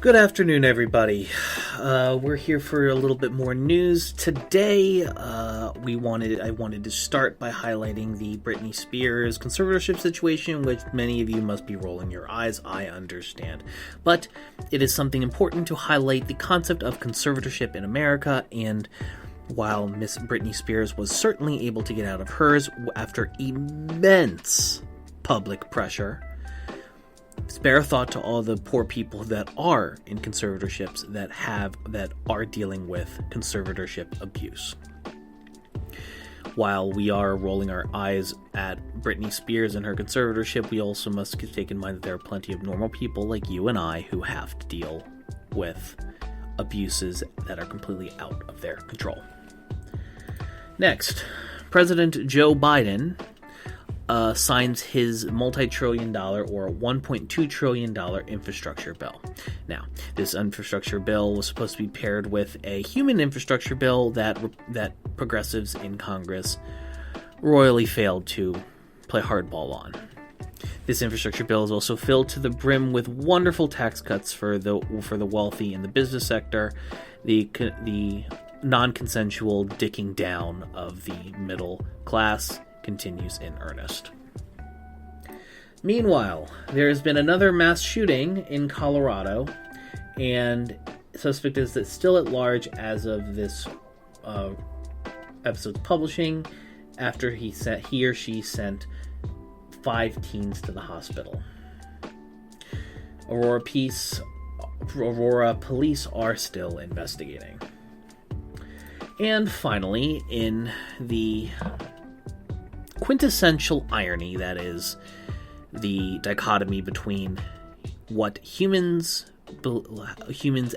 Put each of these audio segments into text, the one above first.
Good afternoon, everybody. We're here for a little bit more news. Today, I wanted to start by highlighting the Britney Spears conservatorship situation, which many of you must be rolling your eyes, I understand. But it is something important to highlight the concept of conservatorship in America, and while Miss Britney Spears was certainly able to get out of hers after immense public pressure, spare a thought to all the poor people that are in conservatorships that are dealing with conservatorship abuse. While we are rolling our eyes at Britney Spears and her conservatorship, we also must take in mind that there are plenty of normal people like you and I who have to deal with abuses that are completely out of their control. Next, President Joe Biden signs his multi-trillion-dollar or $1.2 trillion infrastructure bill. Now, this infrastructure bill was supposed to be paired with a human infrastructure bill that progressives in Congress royally failed to play hardball on. This infrastructure bill is also filled to the brim with wonderful tax cuts for the wealthy in the business sector, the non-consensual dicking down of the middle class continues in earnest. Meanwhile, there has been another mass shooting in Colorado, and suspect is still at large as of this episode's publishing, after he or she sent 5 teens to the hospital. Aurora police are still investigating. And finally, in the quintessential irony, that is the dichotomy between what humans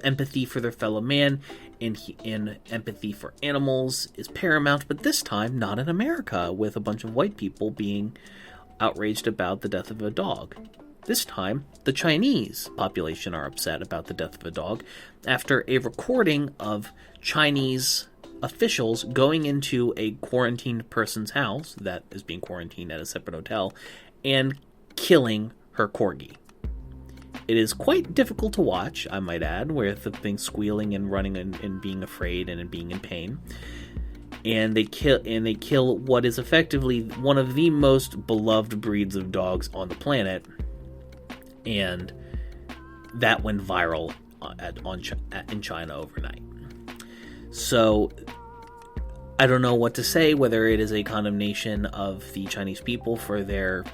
empathy for their fellow man and empathy for animals is paramount, but this time not in America, with a bunch of white people being outraged about the death of a dog. This time, the Chinese population are upset about the death of a dog after a recording of Chinese officials going into a quarantined person's house that is being quarantined at a separate hotel and killing her corgi. It is quite difficult to watch, I might add, with the thing squealing and running and being afraid and being in pain. And they kill what is effectively one of the most beloved breeds of dogs on the planet, and that went viral in China overnight. So, I don't know what to say, whether it is a condemnation of the Chinese people for their,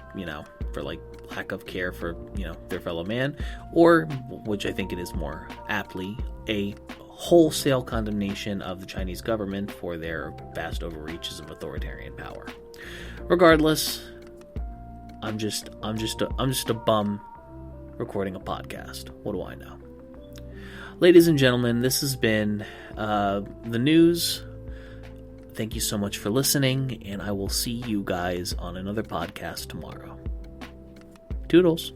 lack of care for, their fellow man, or, which I think it is more aptly, a wholesale condemnation of the Chinese government for their vast overreaches of authoritarian power. Regardless, I'm just a bum recording a podcast. What do I know? Ladies and gentlemen, this has been the news. Thank you so much for listening, and I will see you guys on another podcast tomorrow. Toodles.